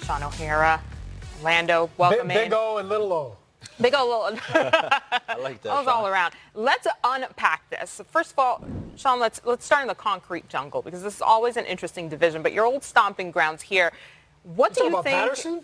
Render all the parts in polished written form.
Sean O'Hara, Orlando, welcome Big in. O and little O. Big O, little. I like that. That was all around. Let's unpack this. First of all, Sean, let's start in the concrete jungle because this is always an interesting division. But your old stomping grounds here. What do you think? Patterson?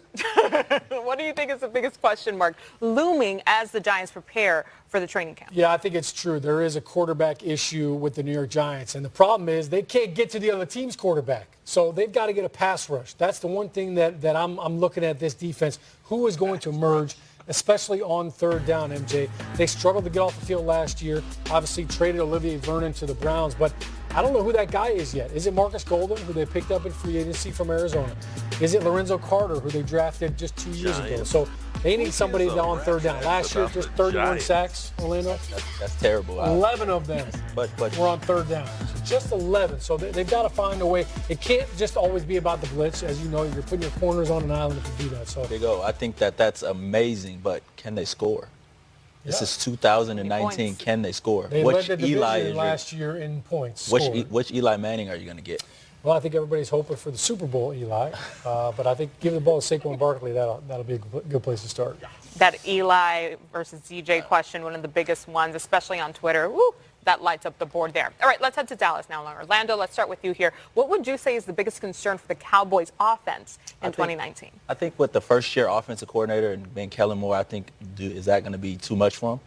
What do you think is the biggest question mark looming as the Giants prepare for the training camp? Yeah, I think it's true. There is a quarterback issue with the New York Giants, and the problem is they can't get to the other team's quarterback. So they've got to get a pass rush. That's the one thing that I'm looking at this defense. Who is going to emerge, especially on third down, MJ? They struggled to get off the field last year. Obviously traded Olivier Vernon to the Browns, but I don't know who that guy is yet. Is it Marcus Golden, who they picked up in free agency from Arizona? Is it Lorenzo Carter, who they drafted just 2 years ago? So they need somebody on third down. Last year, just 31 sacks, Orlando. That's terrible. 11 of them but were on third down. So just 11. So they've got to find a way. It can't just always be about the blitz. As you know, you're putting your corners on an island if you do that. So Big O, I think that's amazing, but can they score? This is 2019. Can they score? They led the division last year in points. Which Eli Manning are you going to get? Well, I think everybody's hoping for the Super Bowl, Eli. But I think give the ball to Saquon Barkley. That'll be a good place to start. That Eli versus DJ question, one of the biggest ones, especially on Twitter. Woo, that lights up the board there. All right, let's head to Dallas now. Orlando, let's start with you here. What would you say is the biggest concern for the Cowboys offense in 2019? I think with the first-year offensive coordinator and Ben Kellen Moore, I think is that going to be too much for him?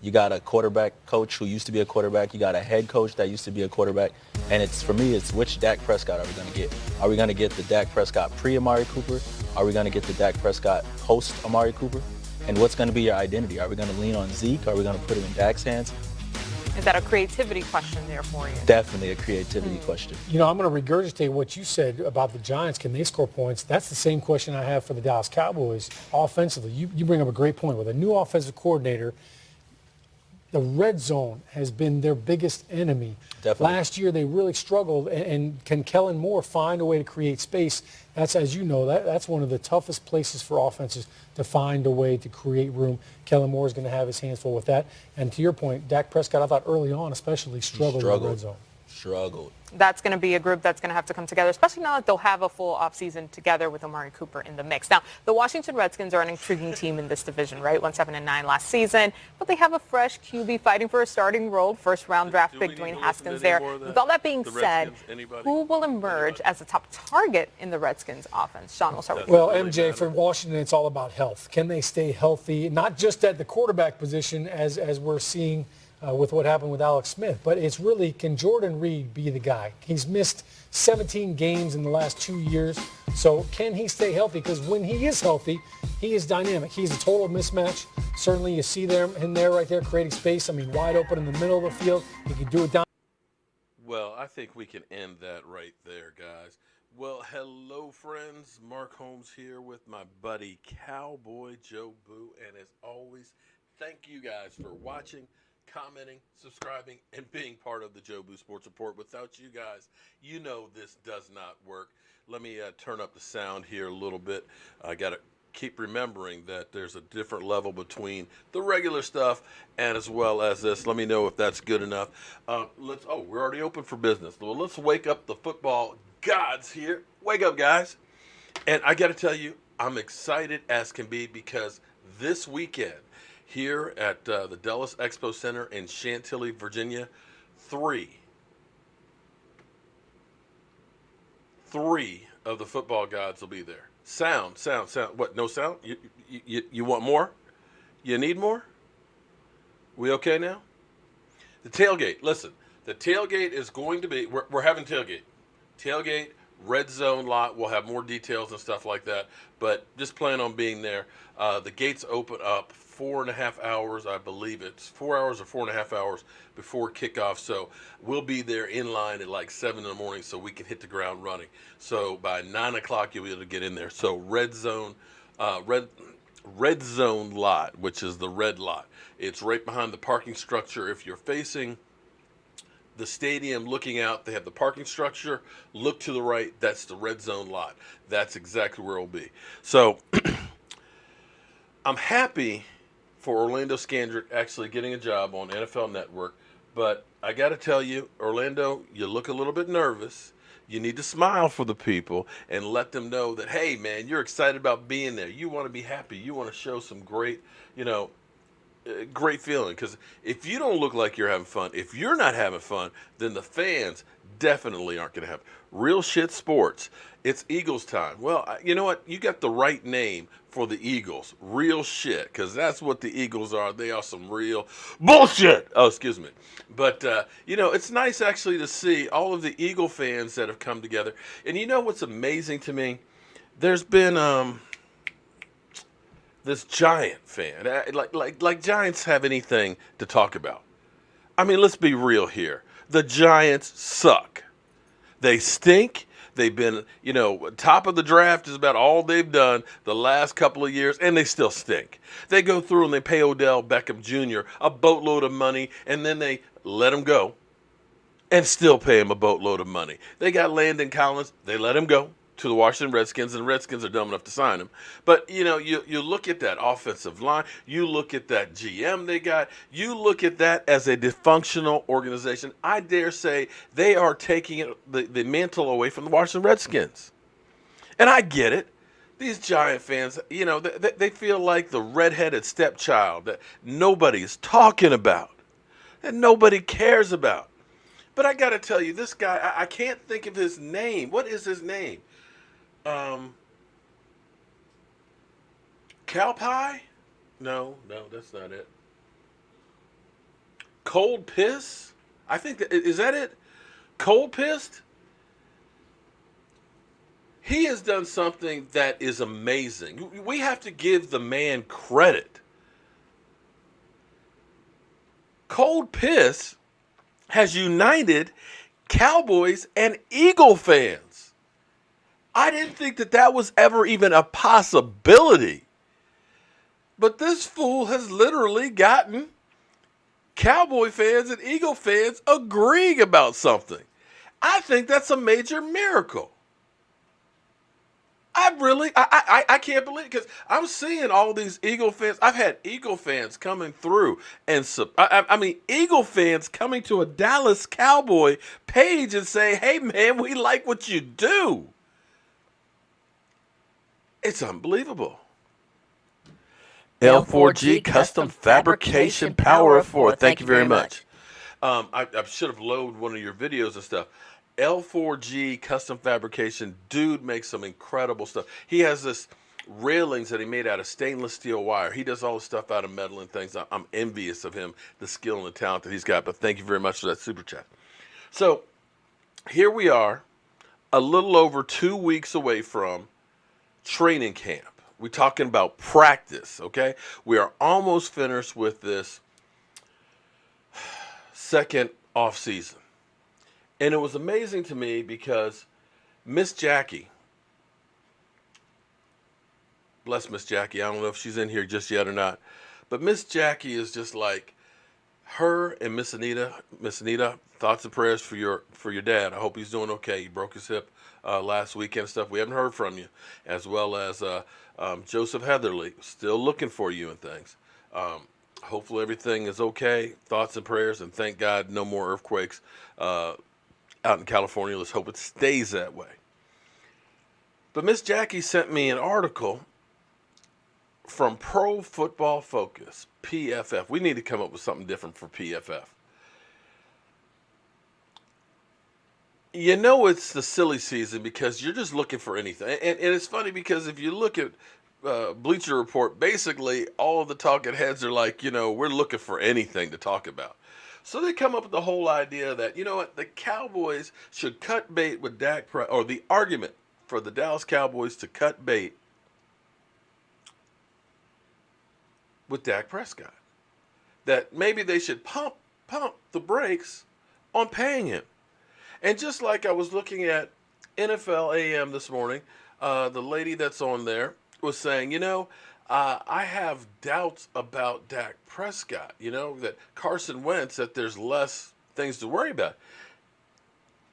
You got a quarterback coach who used to be a quarterback. You got a head coach that used to be a quarterback. And for me, it's which Dak Prescott are we going to get? Are we going to get the Dak Prescott pre-Amari Cooper? Are we going to get the Dak Prescott post-Amari Cooper? And what's going to be your identity? Are we going to lean on Zeke? Are we going to put him in Dak's hands? Is that a creativity question there for you? Definitely a creativity question. You know, I'm going to regurgitate what you said about the Giants. Can they score points? That's the same question I have for the Dallas Cowboys offensively. You bring up a great point. With a new offensive coordinator, the red zone has been their biggest enemy. Definitely. Last year, they really struggled, and can Kellen Moore find a way to create space? That's, as you know, that's one of the toughest places for offenses to find a way to create room. Kellen Moore is going to have his hands full with that. And to your point, Dak Prescott, I thought early on especially struggled in the red zone. Struggled. That's going to be a group that's going to have to come together, especially now that they'll have a full offseason together with Amari Cooper in the mix. Now, the Washington Redskins are an intriguing team in this division, right? 1-7-9 last season, but they have a fresh QB fighting for a starting role. First-round draft pick Dwayne Haskins there. With all that being said, who will emerge as a top target in the Redskins offense? Sean, we'll start with you. Well, MJ, for Washington, it's all about health. Can they stay healthy, not just at the quarterback position as we're seeing with what happened with Alex Smith, but it's really, can Jordan Reed be the guy? He's missed 17 games in the last 2 years, so can he stay healthy? Because when he is healthy, he is dynamic. He's a total mismatch. Certainly you see him there right there creating space. I mean, wide open in the middle of the field. He can do it down. Well, I think we can end that right there, guys. Well, hello, friends. Mark Holmes here with my buddy Cowboy Joe Boo, and as always, thank you guys for watching, commenting, subscribing, and being part of the Joe Boo Sports Report. Without you guys, you know this does not work. Let me turn up the sound here a little bit. I got to keep remembering that there's a different level between the regular stuff and as well as this. Let me know if that's good enough. We're already open for business. Well, let's wake up the football gods here. Wake up, guys. And I got to tell you, I'm excited as can be because this weekend, here at the Dallas Expo Center in Chantilly, Virginia, three of the football gods will be there. Sound. What, no sound? You want more? You need more? We okay now? The tailgate. Listen, the tailgate is going to be, we're having tailgate. Tailgate, red zone lot. We'll have more details and stuff like that, but just plan on being there. The gates open up 4.5 hours, I believe it's 4 hours or 4.5 hours before kickoff. So we'll be there in line at like 7 in the morning so we can hit the ground running. So by 9 o'clock, you'll be able to get in there. So red zone lot, which is the red lot. It's right behind the parking structure. If you're facing the stadium looking out, they have the parking structure. Look to the right. That's the red zone lot. That's exactly where it'll be. So I'm happy for Orlando Scandrick actually getting a job on NFL Network. But I got to tell you, Orlando, you look a little bit nervous. You need to smile for the people and let them know that, hey, man, you're excited about being there. You want to be happy. You want to show some great, great feeling. Because if you don't look like you're having fun, if you're not having fun, then the fans definitely aren't going to have real shit sports. It's Eagles time. Well, you know what? You got the right name for the Eagles. Real shit, because that's what the Eagles are. They are some real bullshit. Oh, excuse me. But, it's nice actually to see all of the Eagle fans that have come together. And you know what's amazing to me? There's been this Giant fan. Like Giants have anything to talk about. I mean, let's be real here. The Giants suck. They stink. They've been, top of the draft is about all they've done the last couple of years, and they still stink. They go through and they pay Odell Beckham Jr. a boatload of money, and then they let him go and still pay him a boatload of money. They got Landon Collins. They let him go to the Washington Redskins, and the Redskins are dumb enough to sign him. But, you look at that offensive line. You look at that GM they got. You look at that as a dysfunctional organization. I dare say they are taking the mantle away from the Washington Redskins. And I get it. These Giant fans, they feel like the redheaded stepchild that nobody's talking about, that nobody cares about. But I got to tell you, this guy, I can't think of his name. What is his name? Cow pie? No, that's not it. Cold piss? I think is that it? Cold pissed? He has done something that is amazing. We have to give the man credit. Cold piss has united Cowboys and Eagle fans. I didn't think that was ever even a possibility. But this fool has literally gotten Cowboy fans and Eagle fans agreeing about something. I think that's a major miracle. I can't believe it, because I'm seeing all these Eagle fans. I've had Eagle fans coming through, and Eagle fans coming to a Dallas Cowboy page and say, hey, man, we like what you do. It's unbelievable. L4G Custom Fabrication Power of 4. Thank you very much. I should have loaded one of your videos and stuff. L4G Custom Fabrication. Dude makes some incredible stuff. He has this railings that he made out of stainless steel wire. He does all the stuff out of metal and things. I'm envious of him, the skill and the talent that he's got. But thank you very much for that super chat. So here we are, a little over 2 weeks away from training camp. We're talking about practice, okay? We are almost finished with this second off season. And it was amazing to me because Miss Jackie, bless Miss Jackie, I don't know if she's in here just yet or not, but Miss Jackie is just like her and Miss Anita. Miss Anita, thoughts and prayers for your dad. I hope he's doing okay. He broke his hip last weekend and stuff. We haven't heard from you, as well as Joseph Heatherly, still looking for you and things. Hopefully everything is okay. Thoughts and prayers, and thank God no more earthquakes out in California. Let's hope it stays that way. But Miss Jackie sent me an article from Pro Football Focus, PFF. We need to come up with something different for PFF. You know it's the silly season because you're just looking for anything. And it's funny because if you look at Bleacher Report, basically all of the talking heads are like, we're looking for anything to talk about. So they come up with the whole idea that, the Cowboys should cut bait with Dak Prescott, or the argument for the Dallas Cowboys to cut bait with Dak Prescott. That maybe they should pump the brakes on paying him. And just like I was looking at NFL AM this morning, the lady that's on there was saying, I have doubts about Dak Prescott, that Carson Wentz, that there's less things to worry about.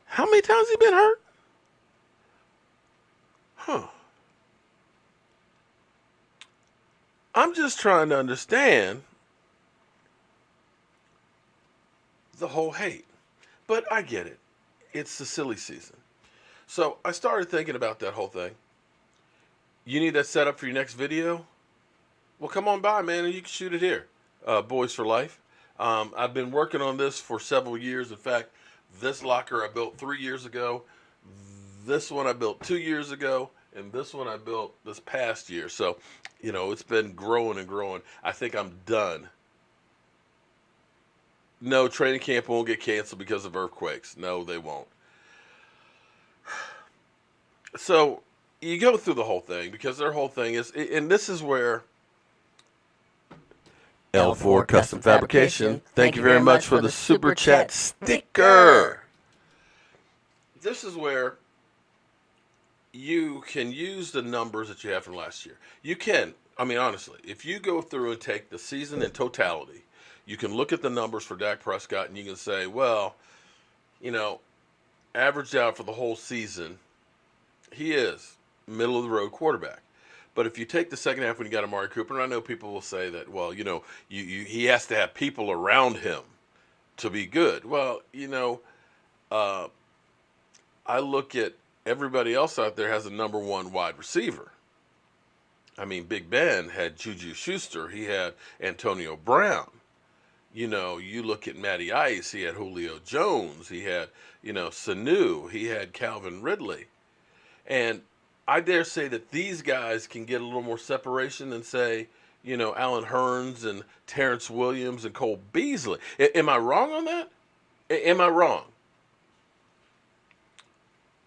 How many times has he been hurt? I'm just trying to understand the whole hate. But I get it. It's the silly season. So I started thinking about that whole thing. You need that set up for your next video? Well, come on by, man, and you can shoot it here. Boys for Life. I've been working on this for several years. In fact, this locker I built 3 years ago. This one I built 2 years ago. And this one I built this past year. So, it's been growing and growing. I think I'm done. No, training camp won't get canceled because of earthquakes. No, they won't. So you go through the whole thing because their whole thing is, and this is where L4 Custom Fabrication. Thank you very much for the super chat sticker. This is where you can use the numbers that you have from last year. You can, honestly, if you go through and take the season in totality, you can look at the numbers for Dak Prescott and you can say, well, averaged out for the whole season, he is middle of the road quarterback. But if you take the second half when you got Amari Cooper, and I know people will say that, well, he has to have people around him to be good. Well, I look at everybody else out there has a number one wide receiver. Big Ben had Juju Schuster. He had Antonio Brown. You look at Matty Ice. He had Julio Jones. He had, Sanu. He had Calvin Ridley. And I dare say that these guys can get a little more separation than, say, Alan Hearns and Terrence Williams and Cole Beasley. Am I wrong on that? Am I wrong?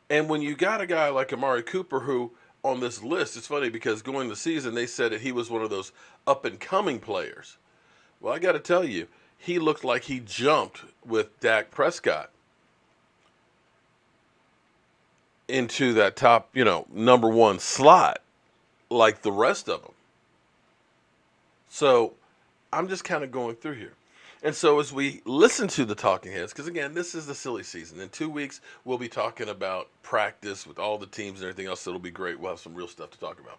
And when you got a guy like Amari Cooper who, on this list, it's funny because going the season, they said that he was one of those up-and-coming players. Well, I got to tell you, he looked like he jumped with Dak Prescott into that top, number one slot like the rest of them. So I'm just kind of going through here. And so as we listen to the talking heads, because again, this is the silly season. In 2 weeks, we'll be talking about practice with all the teams and everything else. It'll be great. We'll have some real stuff to talk about.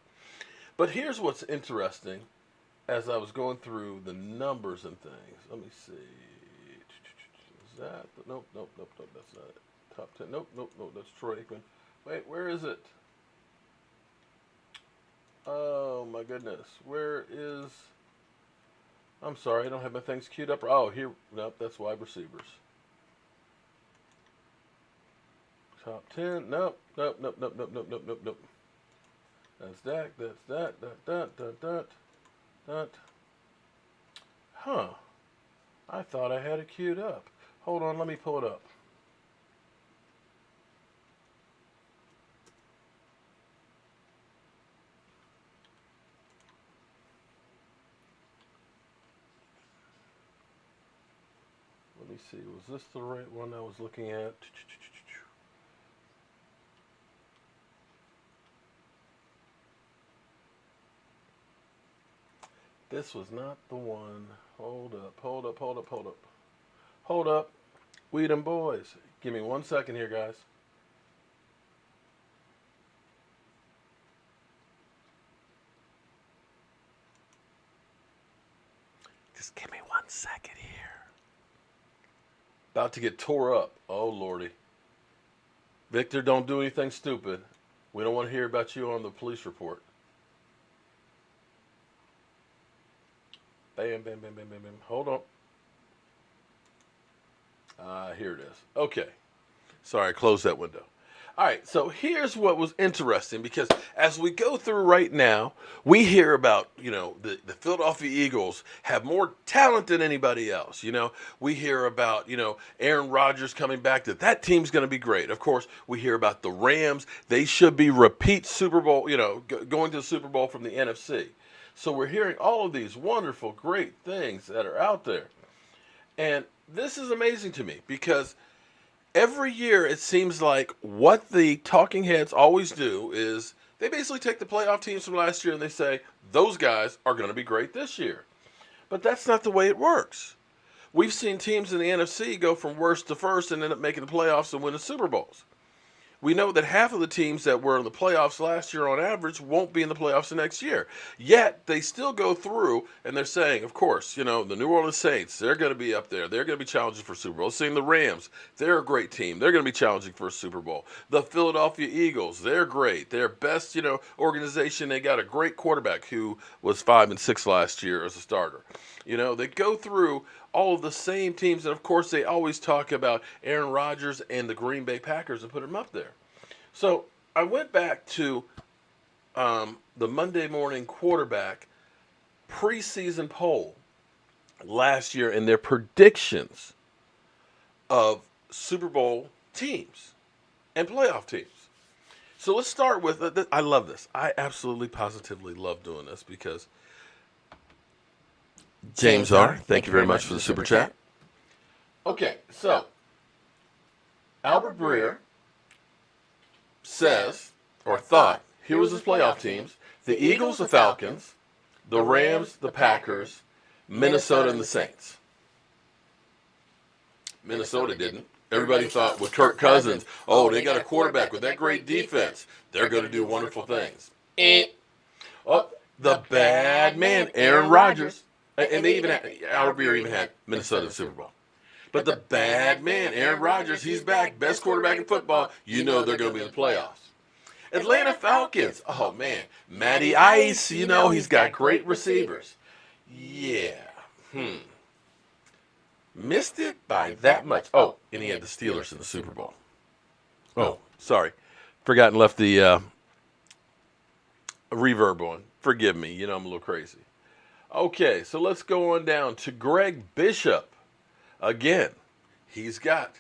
But here's what's interesting as I was going through the numbers and things. Let me see. Is that? Nope, that's not it. Top 10. Nope, that's Troy Aikman. Wait, where is it? Oh, my goodness. Where is... I'm sorry, I don't have my things queued up. Oh, here. Nope, that's wide receivers. Top 10. Nope. That's Dak. That's that. Huh. I thought I had it queued up. Hold on, let me pull it up. Let me see, was this the right one I was looking at? This was not the one. Hold up. We them boys. Give me 1 second here, guys. Just give me 1 second here. About to get tore up. Oh, Lordy. Victor, don't do anything stupid. We don't want to hear about you on the police report. Bam. Hold on. Here it is. Okay. Sorry, I closed that window. All right, so here's what was interesting, because as we go through right now, we hear about, the Philadelphia Eagles have more talent than anybody else. We hear about, Aaron Rodgers coming back, that team's going to be great. Of course, we hear about the Rams. They should be repeat Super Bowl, going to the Super Bowl from the NFC. So we're hearing all of these wonderful, great things that are out there. And this is amazing to me because every year it seems like what the talking heads always do is they basically take the playoff teams from last year and they say, those guys are going to be great this year. But that's not the way it works. We've seen teams in the NFC go from worst to first and end up making the playoffs and win the Super Bowls. we know that half of the teams that were in the playoffs last year on average won't be in the playoffs the next year. Yet they still go through and they're saying, of course, the New Orleans Saints, they're going to be up there. They're going to be challenging for Super Bowl. Seeing the Rams, they're a great team. They're going to be challenging for a Super Bowl. The Philadelphia Eagles, they're great. They're best, organization. They got a great quarterback who was 5-6 last year as a starter. They go through all of the same teams, and of course they always talk about Aaron Rodgers and the Green Bay Packers and put them up there. So I went back to the Monday morning quarterback preseason poll last year and their predictions of Super Bowl teams and playoff teams. So let's start with, I love this. I absolutely positively love doing this because James R., thank you very much for the super chat. Okay, so Albert Breer says, or thought, here was his playoff teams: the Eagles, the Falcons, the Rams, the Packers, Minnesota, and the Saints. Minnesota didn't. Everybody thought with Kirk Cousins, they got a quarterback with that great defense. They're going to do wonderful things. Oh, the bad man, Aaron Rodgers. And they even had, Albert Breer even had Minnesota in the Super Bowl. But the bad man, Aaron Rodgers, he's back. Best quarterback in football. They're going to be in the playoffs. Atlanta Falcons. Oh, man. Matty Ice, he's got great receivers. Yeah. Missed it by that much. Oh, and he had the Steelers in the Super Bowl. Oh, sorry. Forgot and left the reverb on. Forgive me. I'm a little crazy. Okay, so let's go on down to Greg Bishop. Again, he's got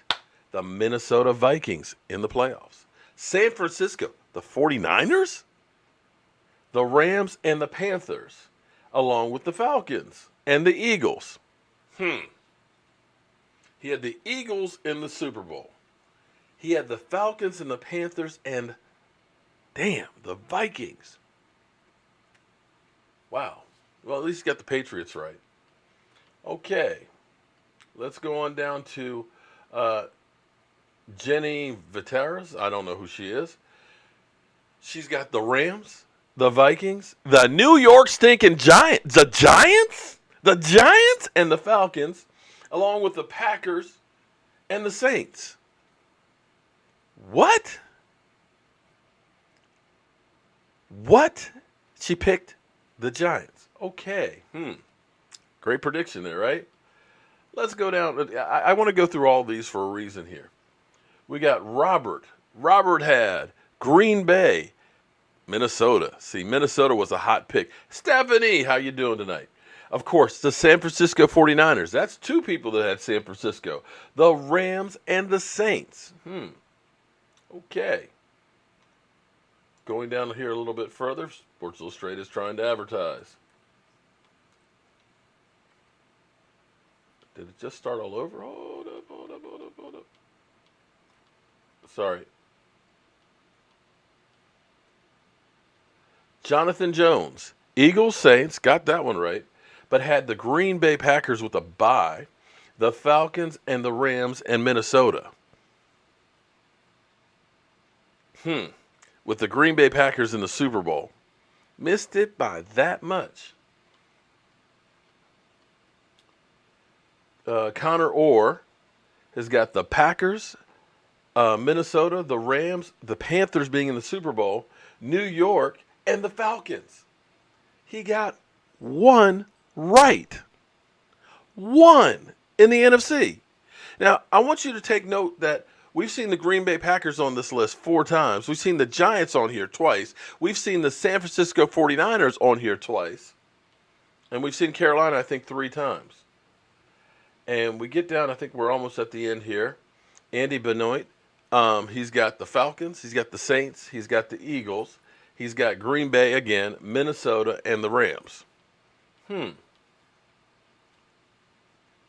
the Minnesota Vikings in the playoffs. San Francisco, the 49ers, the Rams, and the Panthers, along with the Falcons and the Eagles. He had the Eagles in the Super Bowl. He had the Falcons and the Panthers and, the Vikings. Wow. Well, at least he got the Patriots right. Okay. Let's go on down to Jenny Viteras. I don't know who she is. She's got the Rams, the Vikings, the New York stinking Giants, the Giants, and the Falcons, along with the Packers and the Saints. What? She picked the Giants. Okay. Great prediction there, right? Let's go down. I want to go through all these for a reason here. We got Robert. Robert had Green Bay, Minnesota. See, Minnesota was a hot pick. Stephanie, how you doing tonight? Of course, the San Francisco 49ers. That's two people that had San Francisco. The Rams and the Saints. Okay. Going down here a little bit further, Sports Illustrated is trying to advertise. Did it just start all over? Hold up. Sorry. Jonathan Jones. Eagles, Saints, got that one right, but had the Green Bay Packers with a bye, the Falcons and the Rams and Minnesota. With the Green Bay Packers in the Super Bowl. Missed it by that much. Connor Orr has got the Packers, Minnesota, the Rams, the Panthers being in the Super Bowl, New York, and the Falcons. He got one right. One in the NFC. Now, I want you to take note that we've seen the Green Bay Packers on this list 4 times. We've seen the Giants on here twice. We've seen the San Francisco 49ers on here twice. And we've seen Carolina, I think, 3 times. And we get down, I think we're almost at the end here. Andy Benoit, he's got the Falcons, he's got the Saints, he's got the Eagles, he's got Green Bay again, Minnesota, and the Rams.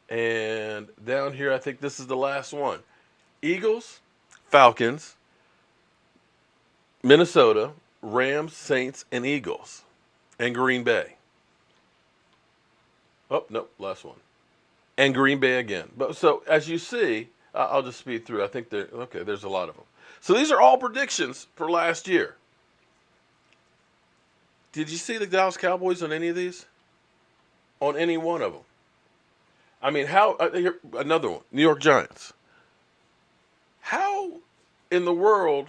And down here, I think this is the last one. Eagles, Falcons, Minnesota, Rams, Saints, and Eagles, and Green Bay. Oh, nope, last one. And Green Bay again. But so as you see, I'll just speed through. I think there's a lot of them. So these are all predictions for last year. Did you see the Dallas Cowboys on any of these? On any one of them? I mean, how? Here, another one. New York Giants. How in the world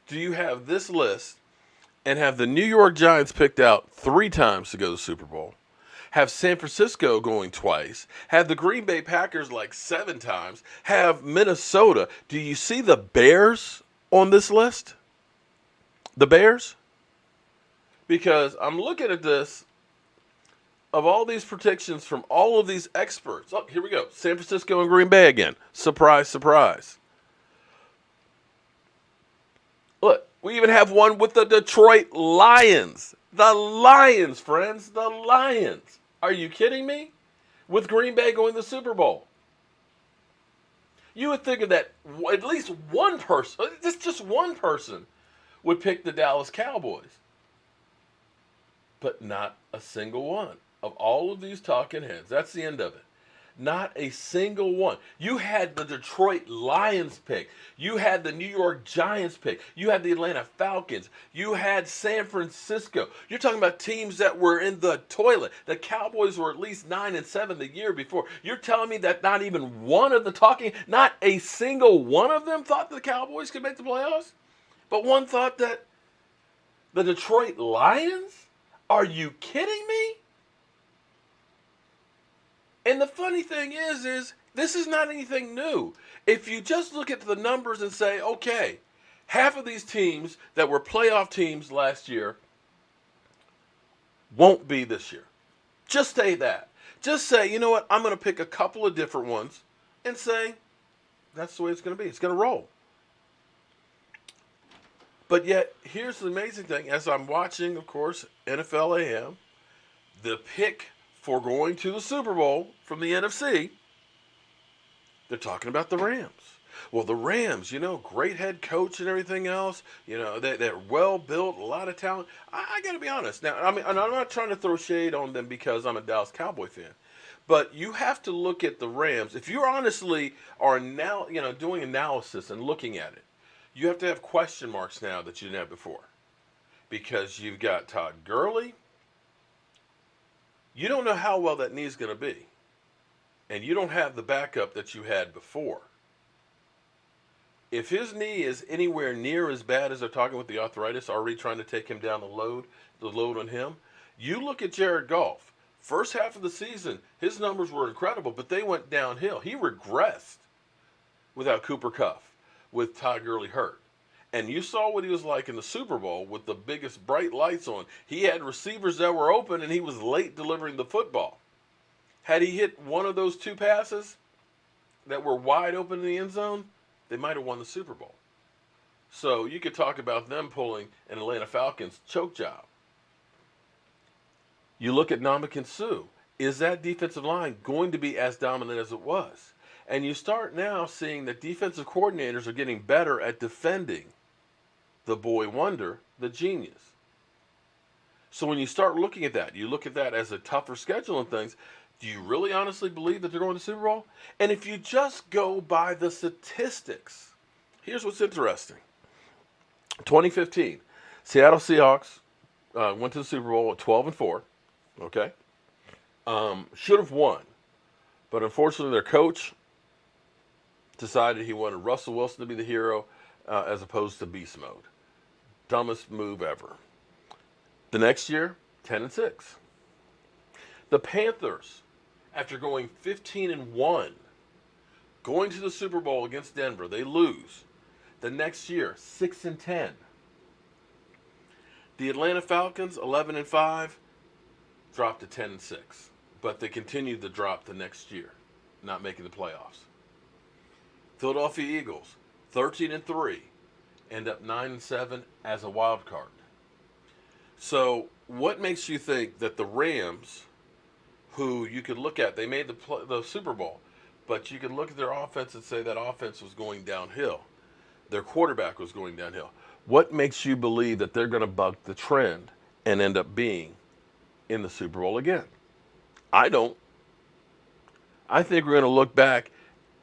do you have this list and have the New York Giants picked out 3 times to go to the Super Bowl? Have San Francisco going twice, have the Green Bay Packers like 7 times, have Minnesota. Do you see the Bears on this list? The Bears? Because I'm looking at this, of all these predictions from all of these experts. Oh, here we go. San Francisco and Green Bay again. Surprise, surprise. Look, we even have one with the Detroit Lions. The Lions, friends. The Lions. Are you kidding me? With Green Bay going to the Super Bowl. You would think of that at least one person, just one person, would pick the Dallas Cowboys. But not a single one of all of these talking heads. That's the end of it. Not a single one. You had the Detroit Lions pick. You had the New York Giants pick. You had the Atlanta Falcons. You had San Francisco. You're talking about teams that were in the toilet. The Cowboys were at least 9-7 the year before. You're telling me that not even one of the not a single one of them thought the Cowboys could make the playoffs? But one thought that the Detroit Lions? Are you kidding me? And the funny thing is this is not anything new. If you just look at the numbers and say, okay, half of these teams that were playoff teams last year won't be this year. Just say that. Just say, you know what, I'm going to pick a couple of different ones and say, that's the way it's going to be. It's going to roll. But yet, here's the amazing thing. As I'm watching, of course, NFL AM, the pick for going to the Super Bowl from the NFC, they're talking about the Rams. Well, the Rams, great head coach and everything else. They're well built, a lot of talent. I got to be honest. Now, I mean, and I'm not trying to throw shade on them because I'm a Dallas Cowboy fan. But you have to look at the Rams. If you honestly are now, doing analysis and looking at it, you have to have question marks now that you didn't have before. Because you've got Todd Gurley. You don't know how well that knee is going to be. And you don't have the backup that you had before. If his knee is anywhere near as bad as they're talking with the arthritis, already trying to take him down the load on him, you look at Jared Goff. First half of the season, his numbers were incredible, but they went downhill. He regressed without Cooper Kupp, with Todd Gurley hurt. And you saw what he was like in the Super Bowl with the biggest bright lights on. He had receivers that were open, and he was late delivering the football. Had he hit one of those 2 passes that were wide open in the end zone, they might have won the Super Bowl. So you could talk about them pulling an Atlanta Falcons choke job. You look at Ndamukong Suh. Is that defensive line going to be as dominant as it was? And you start now seeing that defensive coordinators are getting better at defending the boy wonder, the genius. So when you start looking at that, you look at that as a tougher schedule and things, do you really honestly believe that they're going to the Super Bowl? And if you just go by the statistics, here's what's interesting. 2015, Seattle Seahawks went to the Super Bowl at 12-4. Okay? Should have won. But unfortunately, their coach decided he wanted Russell Wilson to be the hero as opposed to beast mode. Dumbest move ever. The next year, 10-6. The Panthers, after going 15-1, going to the Super Bowl against Denver, they lose. The next year, 6-10. The Atlanta Falcons, 11-5, dropped to 10-6. But they continued to drop the next year, not making the playoffs. Philadelphia Eagles, 13-3, end up 9-7 as a wild card. So what makes you think that the Rams, who you could look at, they made the Super Bowl, but you could look at their offense and say that offense was going downhill. Their quarterback was going downhill. What makes you believe that they're going to buck the trend and end up being in the Super Bowl again? I don't. I think we're going to look back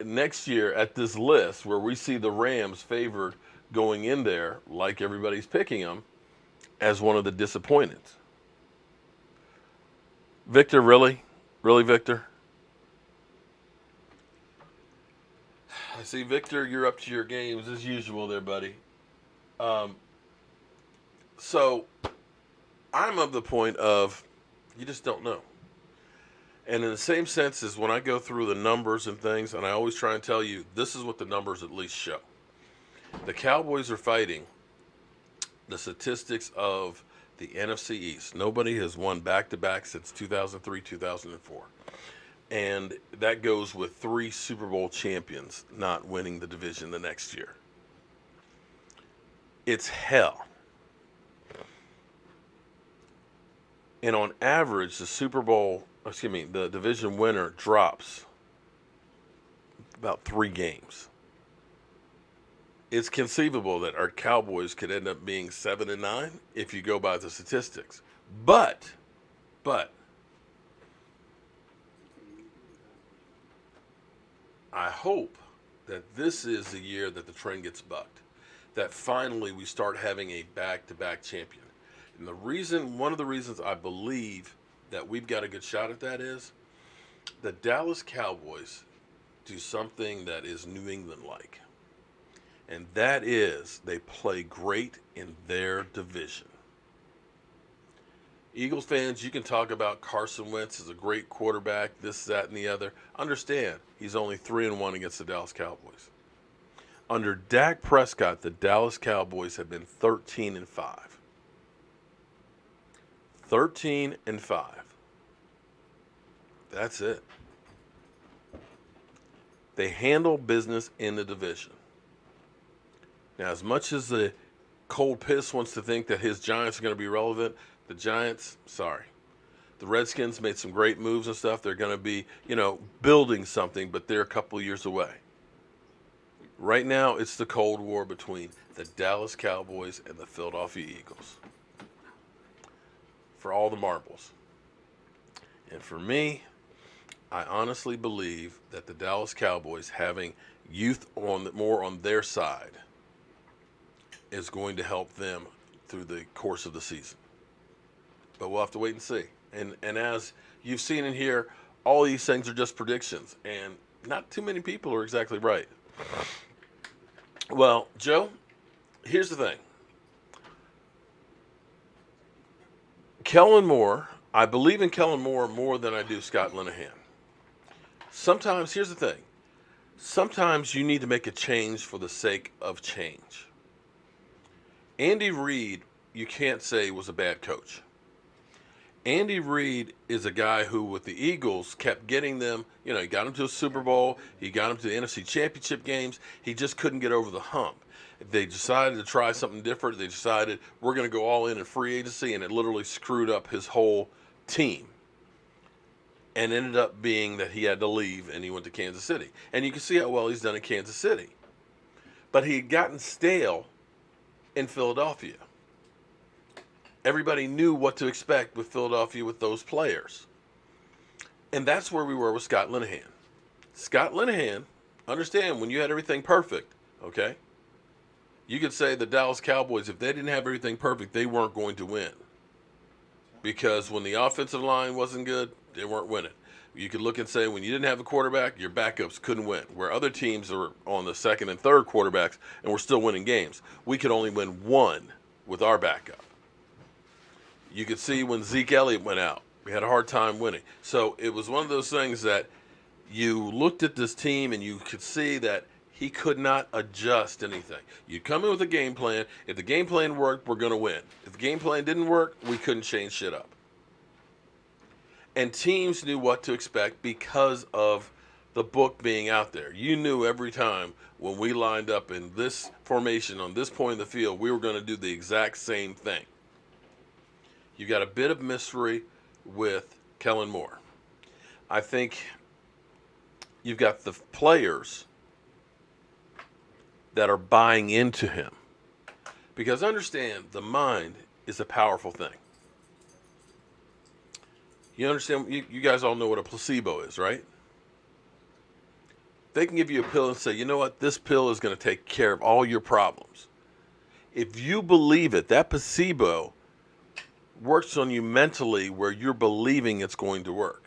next year at this list where we see the Rams favored going in there, like everybody's picking them, as one of the disappointments. Victor, really? Really, Victor? I see, Victor, you're up to your games as usual there, buddy. So I'm of the point of you just don't know. And in the same sense as when I go through the numbers and things, and I always try and tell you, this is what the numbers at least show. The Cowboys are fighting the statistics of the NFC East. Nobody has won back-to-back since 2003, 2004. And that goes with 3 Super Bowl champions not winning the division the next year. It's hell. And on average, the division winner drops about 3 games. It's conceivable that our Cowboys could end up being 7-9 if you go by the statistics. But I hope that this is the year that the trend gets bucked. That finally we start having a back-to-back champion. And one of the reasons I believe that we've got a good shot at that is the Dallas Cowboys do something that is New England-like. And that is they play great in their division. Eagles fans, you can talk about Carson Wentz as a great quarterback, this, that, and the other. Understand, he's only 3-1 against the Dallas Cowboys. Under Dak Prescott, the Dallas Cowboys have been 13-5. 13-5. That's it. They handle business in the division. Now, as much as the cold piss wants to think that his Giants are going to be relevant, the Giants, sorry. The Redskins made some great moves and stuff. They're going to be, building something, but they're a couple of years away. Right now, it's the Cold War between the Dallas Cowboys and the Philadelphia Eagles. For all the marbles. And for me, I honestly believe that the Dallas Cowboys having youth more on their side is going to help them through the course of the season. But we'll have to wait and see. And as you've seen in here, all these things are just predictions, and not too many people are exactly right. Well, Joe, here's the thing. Kellen Moore, I believe in Kellen Moore more than I do Scott Linehan. Sometimes, here's the thing. Sometimes you need to make a change for the sake of change. Andy Reid, you can't say was a bad coach. Andy Reid is a guy who, with the Eagles, kept getting them, he got them to a Super Bowl, he got them to the NFC Championship games, he just couldn't get over the hump. They decided to try something different. They decided we're going to go all in free agency, and it literally screwed up his whole team. And ended up being that he had to leave, and he went to Kansas City. And you can see how well he's done in Kansas City. But he had gotten stale in Philadelphia. Everybody knew what to expect with Philadelphia with those players. And that's where we were with Scott Linehan. Scott Linehan, understand, when you had everything perfect, okay, you could say the Dallas Cowboys, if they didn't have everything perfect, they weren't going to win. Because when the offensive line wasn't good, they weren't winning. You could look and say when you didn't have a quarterback, your backups couldn't win. Where other teams are on the second and third quarterbacks and we're still winning games. We could only win one with our backup. You could see when Zeke Elliott went out, we had a hard time winning. So it was one of those things that you looked at this team and you could see that he could not adjust anything. You'd come in with a game plan. If the game plan worked, we're going to win. If the game plan didn't work, we couldn't change shit up. And teams knew what to expect because of the book being out there. You knew every time when we lined up in this formation on this point of the field, we were going to do the exact same thing. You got a bit of mystery with Kellen Moore. I think you've got the players that are buying into him. Because understand, the mind is a powerful thing. You understand, you guys all know what a placebo is, right? They can give you a pill and say, you know what, this pill is going to take care of all your problems. If you believe it, that placebo works on you mentally where you're believing it's going to work.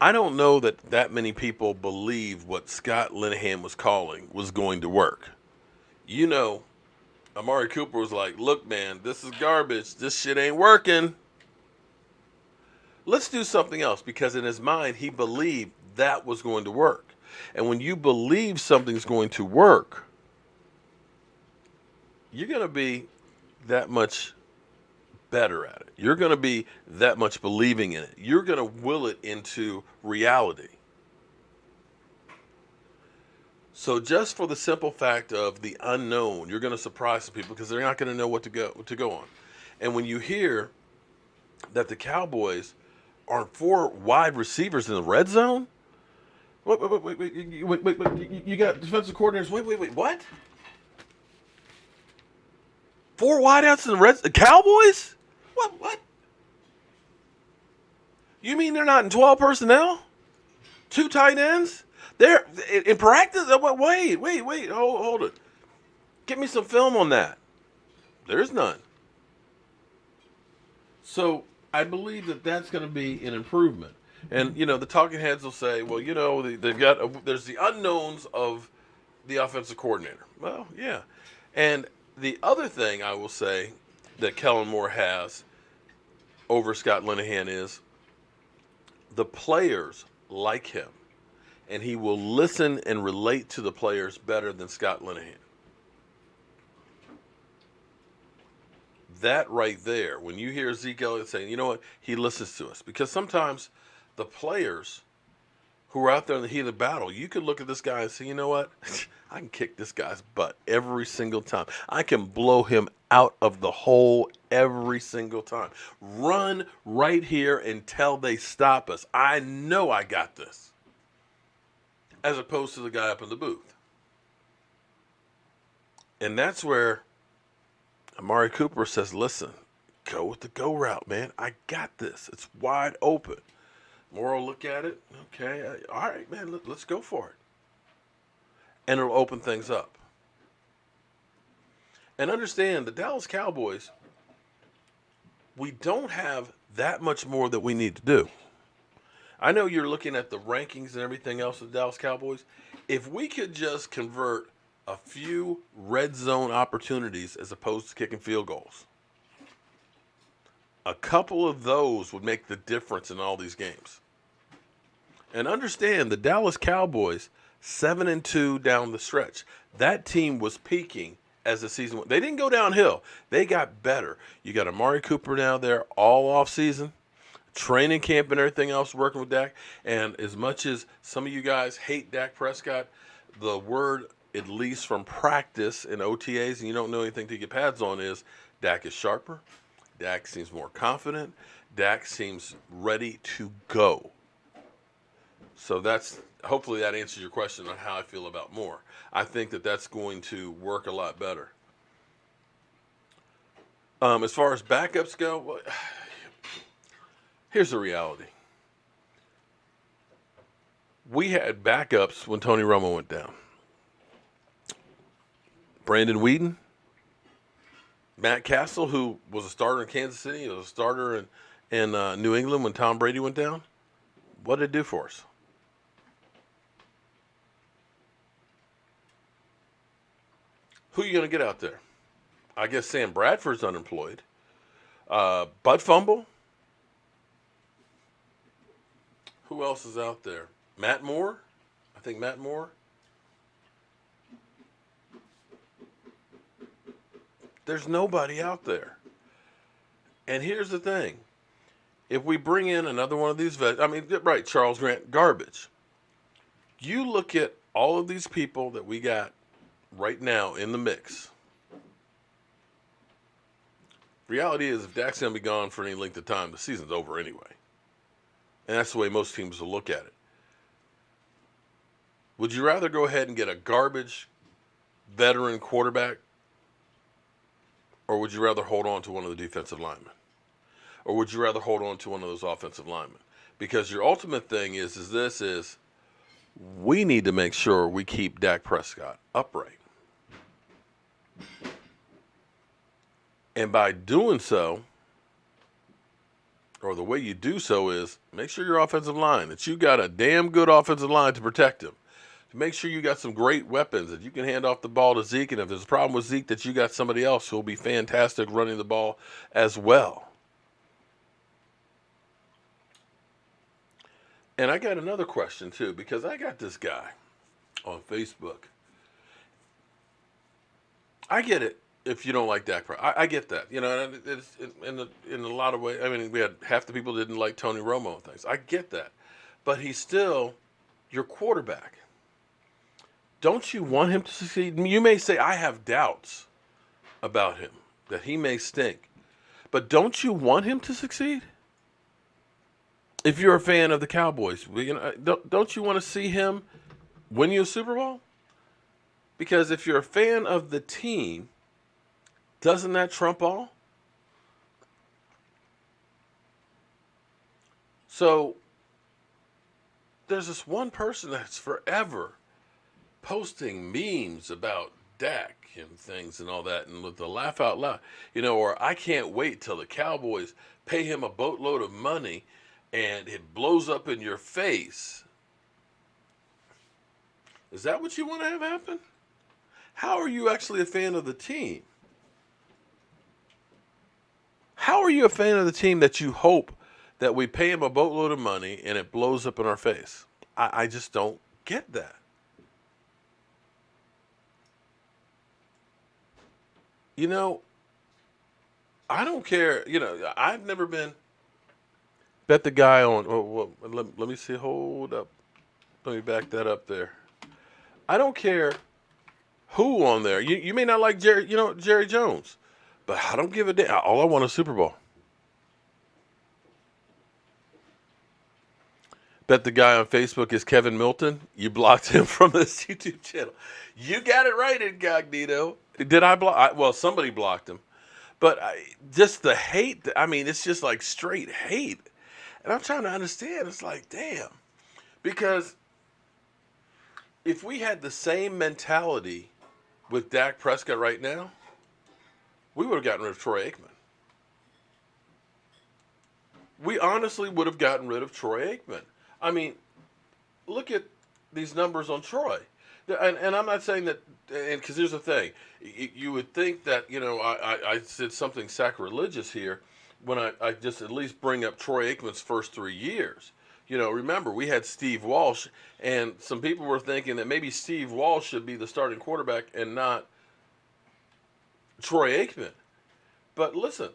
I don't know that many people believe what Scott Linehan was calling was going to work. You know, Amari Cooper was like, look, man, this is garbage. This shit ain't working. Let's do something else, because in his mind, he believed that was going to work. And when you believe something's going to work, you're going to be that much better at it. You're going to be that much believing in it. You're going to will it into reality. So just for the simple fact of the unknown, you're going to surprise some people because they're not going to know what to go on. And when you hear that the Cowboys are 4 wide receivers in the red zone, wait, you got defensive coordinators. Wait, what? 4 wideouts in the Cowboys? What? You mean they're not in 12 personnel? 2 tight ends? They're in practice? Wait, hold it. Get me some film on that. There's none. So I believe that's going to be an improvement. And, the talking heads will say, well, there's the unknowns of the offensive coordinator. Well, yeah. And the other thing I will say that Kellen Moore has over Scott Linehan is the players like him, and he will listen and relate to the players better than Scott Linehan. That right there, when you hear Zeke Elliott saying, you know what, he listens to us. Because sometimes the players who are out there in the heat of the battle, you could look at this guy and say, you know what, I can kick this guy's butt every single time. I can blow him out of the hole every single time. Run right here until they stop us. I know I got this. As opposed to the guy up in the booth. And that's where Amari Cooper says, listen, go with the go route, man. I got this. It's wide open. Moore will look at it. Okay, all right, man, let's go for it. And it'll open things up. And understand, the Dallas Cowboys, we don't have that much more that we need to do. I know you're looking at the rankings and everything else of the Dallas Cowboys. If we could just convert a few red zone opportunities as opposed to kicking field goals, a couple of those would make the difference in all these games. And understand, the Dallas Cowboys, 7-2 down the stretch. That team was peaking as the season went. They didn't go downhill. They got better. You got Amari Cooper down there all off season, training camp and everything else, working with Dak. And as much as some of you guys hate Dak Prescott, the word, at least from practice and OTAs, and you don't know anything to get pads on, is Dak is sharper. Dak seems more confident. Dak seems ready to go. So hopefully that answers your question on how I feel about Moore. I think that's going to work a lot better. As far as backups go, well, here's the reality. We had backups when Tony Romo went down. Brandon Weeden, Matt Castle, who was a starter in Kansas City, was a starter in New England when Tom Brady went down. What did it do for us? Who are you going to get out there? I guess Sam Bradford's unemployed. Bud Fumble. Who else is out there? Matt Moore. I think Matt Moore. There's nobody out there. And here's the thing. If we bring in another one of these Charles Grant, garbage. You look at all of these people that we got right now in the mix. Reality is, if Dak's going to be gone for any length of time, the season's over anyway. And that's the way most teams will look at it. Would you rather go ahead and get a garbage veteran quarterback, or would you rather hold on to one of the defensive linemen? Or would you rather hold on to one of those offensive linemen? Because your ultimate thing is we need to make sure we keep Dak Prescott upright. And by doing so, or the way you do so is make sure your offensive line, that you got a damn good offensive line to protect him. Make sure you got some great weapons that you can hand off the ball to Zeke. And if there's a problem with Zeke, that you got somebody else who will be fantastic running the ball as well. And I got another question, too, because I got this guy on Facebook. I get it if you don't like Dak Prescott. I get that. You know, it's in a lot of ways. I mean, we had half the people didn't like Tony Romo and things. I get that. But he's still your quarterback. Don't you want him to succeed? You may say, I have doubts about him, that he may stink. But don't you want him to succeed? If you're a fan of the Cowboys, you know, don't you want to see him win you a Super Bowl? Because if you're a fan of the team, doesn't that trump all? So there's this one person that's forever posting memes about Dak and things and all that, and with the laugh out loud, you know, or I can't wait till the Cowboys pay him a boatload of money and it blows up in your face. Is that what you want to have happen? How are you actually a fan of the team? How are you a fan of the team that you hope that we pay him a boatload of money and it blows up in our face? I just don't get that. You know, I don't care. You know, I've never been bet the guy on. Oh, well, let me see. Hold up. Let me back that up there. I don't care who on there. You may not like Jerry Jones, but I don't give a damn. All I want is Super Bowl. Bet the guy on Facebook is Kevin Milton. You blocked him from this YouTube channel. You got it right, Incognito. Did I block? Well, somebody blocked him. But just the hate, I mean, it's just like straight hate. And I'm trying to understand. It's like, damn. Because if we had the same mentality with Dak Prescott right now, we would have gotten rid of Troy Aikman. We honestly would have gotten rid of Troy Aikman. I mean, look at these numbers on Troy. And I'm not saying that, and because here's the thing. You would think that, you know, I said something sacrilegious here when I just at least bring up Troy Aikman's first 3 years. You know, remember, we had Steve Walsh, and some people were thinking that maybe Steve Walsh should be the starting quarterback and not Troy Aikman. But listen,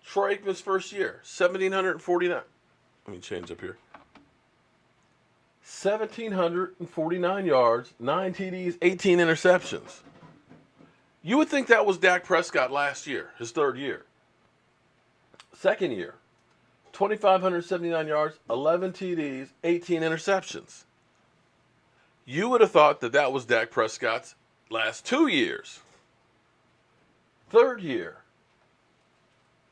Troy Aikman's first year, 1,749. Let me change up here. 1,749 yards, 9 TDs, 18 interceptions. You would think that was Dak Prescott last year, his third year. Second year, 2,579 yards, 11 TDs, 18 interceptions. You would have thought that that was Dak Prescott's last 2 years. Third year,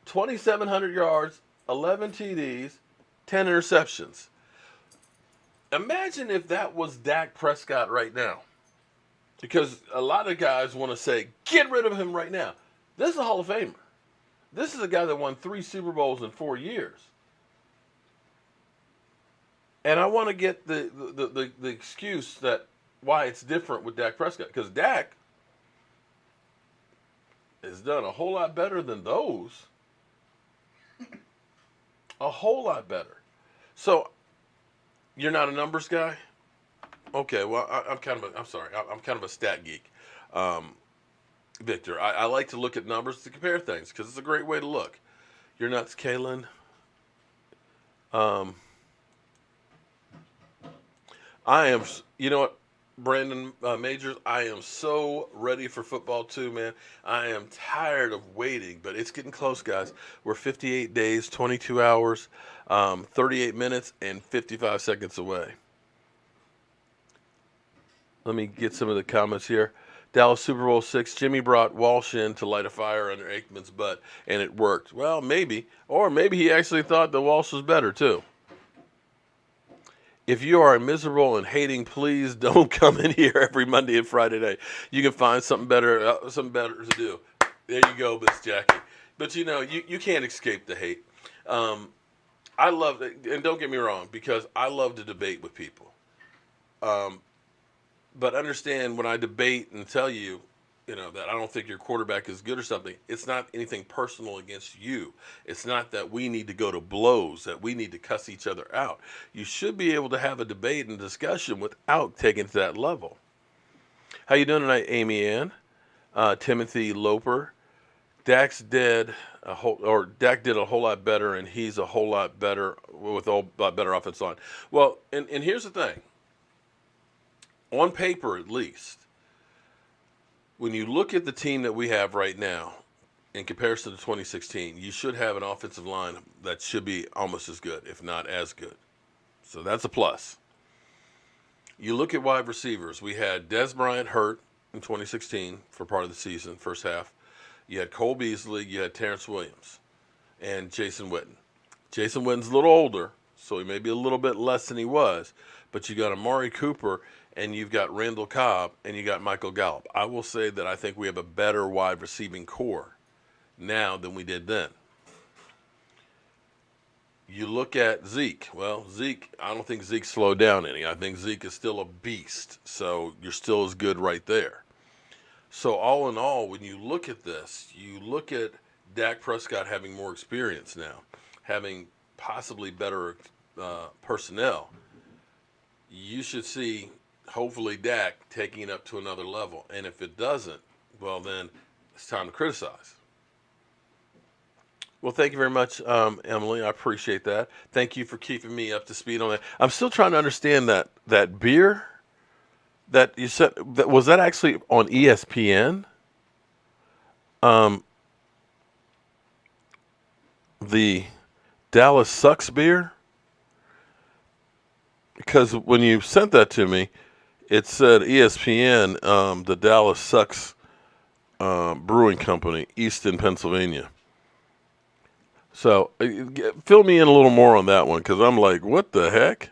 2,700 yards, 11 TDs, 10 interceptions. Imagine if that was Dak Prescott right now. Because a lot of guys want to say, get rid of him right now. This is a Hall of Famer. This is a guy that won 3 Super Bowls in 4 years. And I want to get the excuse that why it's different with Dak Prescott. Because Dak has done a whole lot better than those. A whole lot better. So, you're not a numbers guy? Okay, well, I'm kind of a stat geek. Victor, I like to look at numbers to compare things because it's a great way to look. You're nuts, Kalen. I am, you know what, Brandon Majors, I am so ready for football too, man. I am tired of waiting, but it's getting close, guys. We're 58 days, 22 hours, 38 minutes, and 55 seconds away. Let me get some of the comments here. Dallas Super Bowl 6, Jimmy brought Walsh in to light a fire under Aikman's butt, and it worked. Well, maybe. Or maybe he actually thought that Walsh was better, too. If you are miserable and hating, please don't come in here every Monday and Friday night. You can find something better to do. There you go, Miss Jackie. But you can't escape the hate. Um, I love it, and don't get me wrong, because I love to debate with people. But understand when I debate and tell you, that I don't think your quarterback is good or something, it's not anything personal against you. It's not that we need to go to blows, that we need to cuss each other out. You should be able to have a debate and discussion without taking it to that level. How you doing tonight, Amy Ann? Timothy Loper. Dak did a whole lot better, and he's a whole lot better with a whole lot better offense line. Well, and here's the thing. On paper, at least, when you look at the team that we have right now, in comparison to 2016, you should have an offensive line that should be almost as good, if not as good. So that's a plus. You look at wide receivers. We had Des Bryant hurt in 2016 for part of the season, first half. You had Cole Beasley, you had Terrence Williams, and Jason Witten. Jason Witten's a little older, so he may be a little bit less than he was, but you got Amari Cooper, and you've got Randall Cobb, and you got Michael Gallup. I will say that I think we have a better wide receiving core now than we did then. You look at Zeke. Well, I don't think Zeke slowed down any. I think Zeke is still a beast, so you're still as good right there. So all in all, when you look at this, you look at Dak Prescott having more experience now, having possibly better personnel. You should see, hopefully, Dak taking it up to another level. And if it doesn't, well, then it's time to criticize. Well, thank you very much, Emily. I appreciate that. Thank you for keeping me up to speed on that. I'm still trying to understand that beer that you said. Was that actually on ESPN? The Dallas Sucks beer? Because when you sent that to me, it said ESPN, the Dallas Sucks Brewing Company, Easton, Pennsylvania. So fill me in a little more on that one, because I'm like, what the heck?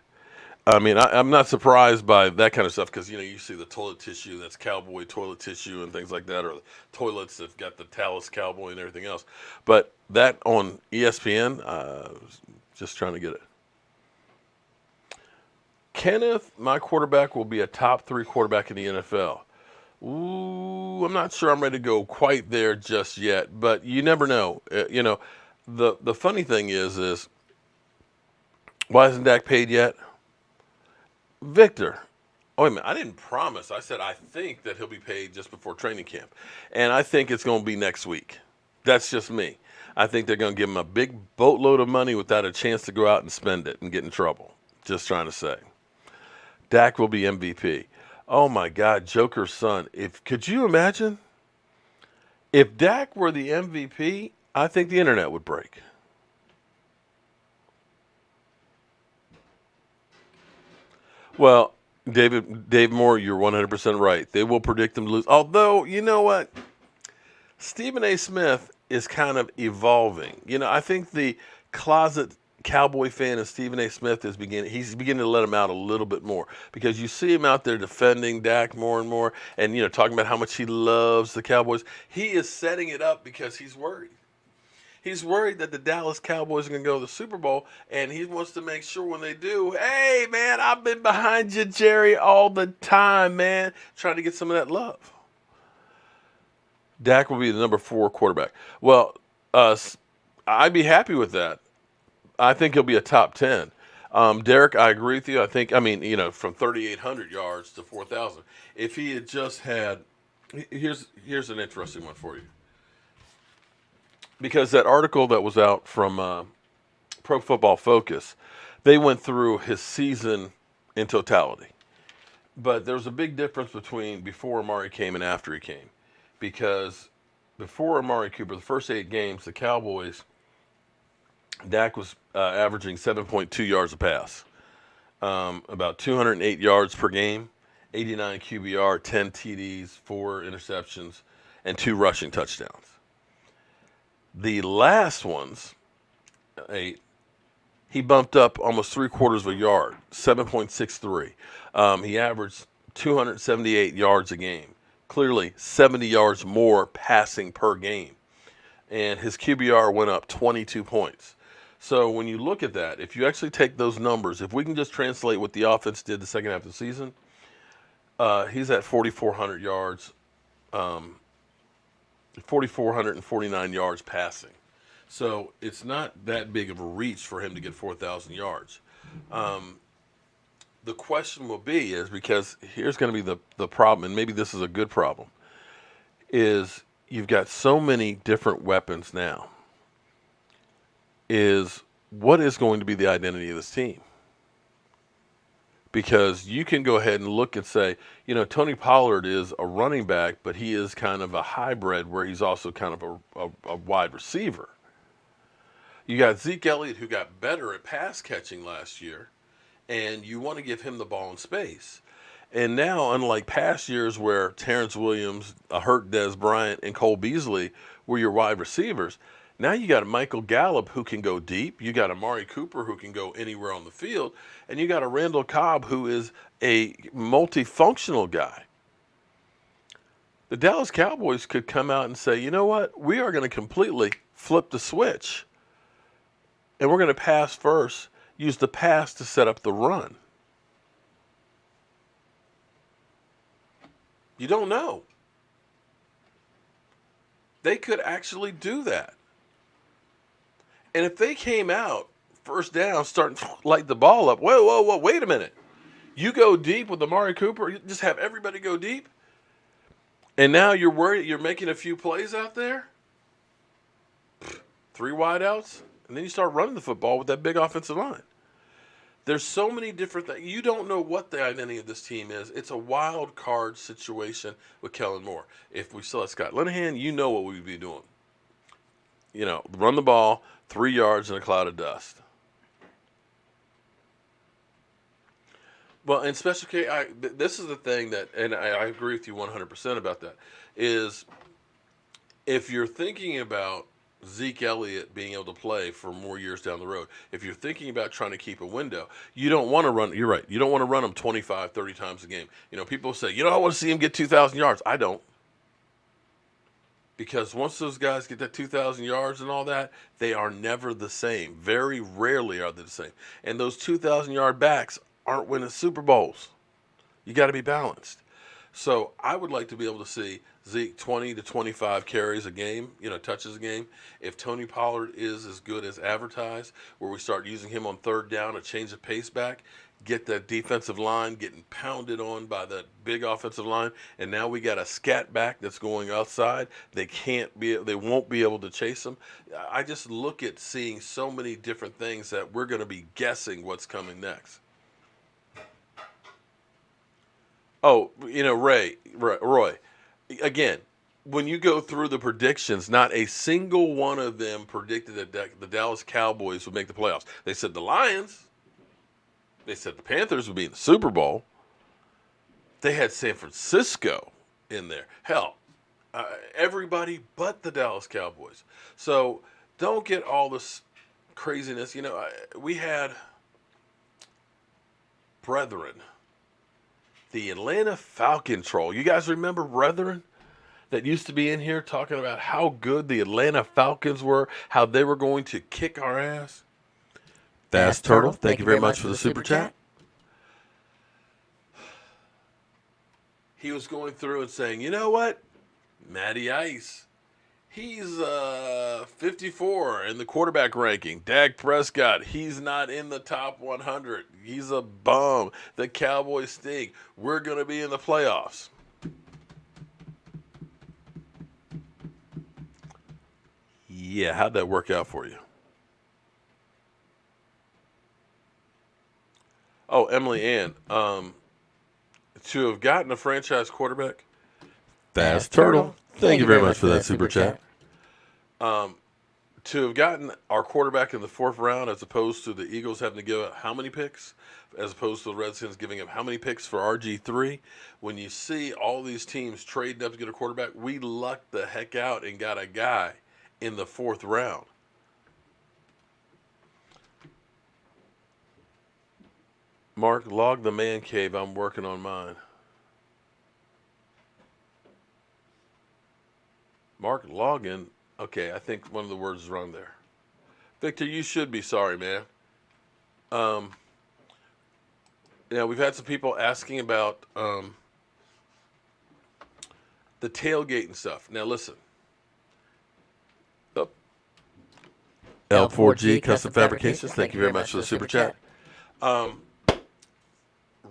I mean, I'm not surprised by that kind of stuff, because, you see the toilet tissue, that's cowboy toilet tissue and things like that, or the toilets that got the Dallas Cowboy and everything else. But that on ESPN, just trying to get it. Kenneth, my quarterback will be a top 3 quarterback in the NFL. Ooh, I'm not sure I'm ready to go quite there just yet, but you never know. The funny thing is why isn't Dak paid yet? Victor, oh, wait a minute, I didn't promise. I said I think that he'll be paid just before training camp, and I think it's going to be next week. That's just me. I think they're going to give him a big boatload of money without a chance to go out and spend it and get in trouble. Just trying to say. Dak will be MVP. Oh my God, Joker's son. Could you imagine? If Dak were the MVP, I think the internet would break. Well, Dave Moore, you're 100% right. They will predict them to lose. Although, you know what? Stephen A. Smith is kind of evolving. I think the closet Cowboy fan of Stephen A. Smith he's beginning to let him out a little bit more, because you see him out there defending Dak more and more, and talking about how much he loves the Cowboys. He is setting it up because he's worried. He's worried that the Dallas Cowboys are going to go to the Super Bowl, and he wants to make sure when they do, hey, man, I've been behind you, Jerry, all the time, man, trying to get some of that love. Dak will be the number 4 quarterback. Well, I'd be happy with that. I think he'll be a top 10. Derek, I agree with you. From 3,800 yards to 4,000. If he had just had, here's an interesting one for you. Because that article that was out from Pro Football Focus, they went through his season in totality. But there's a big difference between before Amari came and after he came. Because before Amari Cooper, the first 8 games, the Cowboys, Dak was averaging 7.2 yards a pass, about 208 yards per game, 89 QBR, 10 TDs, 4 interceptions, and 2 rushing touchdowns. The last ones, 8, he bumped up almost 3/4 of a yard, 7.63. He averaged 278 yards a game. Clearly, 70 yards more passing per game. And his QBR went up 22 points. So when you look at that, if you actually take those numbers, if we can just translate what the offense did the second half of the season, he's at 4,400 yards, 4,449 yards passing. So it's not that big of a reach for him to get 4,000 yards. The question will be is because here's going to be the problem, and maybe this is a good problem, is you've got so many different weapons now. Is what is going to be the identity of this team? Because you can go ahead and look and say, Tony Pollard is a running back, but he is kind of a hybrid where he's also kind of a wide receiver. You got Zeke Elliott, who got better at pass catching last year, and you want to give him the ball in space. And now, unlike past years where Terrence Williams, a hurt Dez Bryant, and Cole Beasley were your wide receivers, now you got a Michael Gallup who can go deep. You got Amari Cooper who can go anywhere on the field. And you got a Randall Cobb who is a multifunctional guy. The Dallas Cowboys could come out and say, you know what? We are going to completely flip the switch. And we're going to pass first, use the pass to set up the run. You don't know. They could actually do that. And if they came out first down, starting to light the ball up, whoa, wait a minute. You go deep with Amari Cooper, you just have everybody go deep, and now you're worried you're making a few plays out there? 3 wideouts, and then you start running the football with that big offensive line. There's so many different things. You don't know what the identity of this team is. It's a wild card situation with Kellen Moore. If we still have Scott Linehan, you know what we'd be doing. Run the ball, 3 yards in a cloud of dust. Well, and special case, this is the thing that, and I agree with you 100% about that, is if you're thinking about Zeke Elliott being able to play for more years down the road, if you're thinking about trying to keep a window, you don't want to run, you're right, you don't want to run him 25, 30 times a game. People say, I want to see him get 2,000 yards. I don't. Because once those guys get that 2,000 yards and all that, they are never the same. Very rarely are they the same. And those 2,000-yard backs aren't winning Super Bowls. You got to be balanced. So I would like to be able to see Zeke 20 to 25 carries a game, touches a game. If Tony Pollard is as good as advertised, where we start using him on third down to change the pace back, get that defensive line getting pounded on by that big offensive line, and now we got a scat back that's going outside. They won't be able to chase them. I just look at seeing so many different things that we're going to be guessing what's coming next. Oh, Roy, again, when you go through the predictions, not a single one of them predicted that the Dallas Cowboys would make the playoffs. They said the Lions. They said the Panthers would be in the Super Bowl. They had San Francisco in there. Hell, everybody but the Dallas Cowboys. So don't get all this craziness. We had Brethren, the Atlanta Falcon troll. You guys remember Brethren that used to be in here talking about how good the Atlanta Falcons were, how they were going to kick our ass? Fast Turtle, thank you very much for the super chat. He was going through and saying, you know what? Matty Ice, he's 54 in the quarterback ranking. Dak Prescott, he's not in the top 100. He's a bum. The Cowboys stink. We're going to be in the playoffs. Yeah, how'd that work out for you? Oh, Emily Ann, to have gotten a franchise quarterback, Fast Turtle, thank you very much for that super chat. To have gotten our quarterback in the 4th round as opposed to the Eagles having to give up how many picks, as opposed to the Redskins giving up how many picks for RG3, when you see all these teams trading up to get a quarterback, we lucked the heck out and got a guy in the 4th round. Mark, log the man cave. I'm working on mine. Mark, login. Okay, I think one of the words is wrong there. Victor, you should be sorry, man. We've had some people asking about the tailgate and stuff. Now, listen. Oh. L4G Custom Fabrications, thank you very much for the super chat.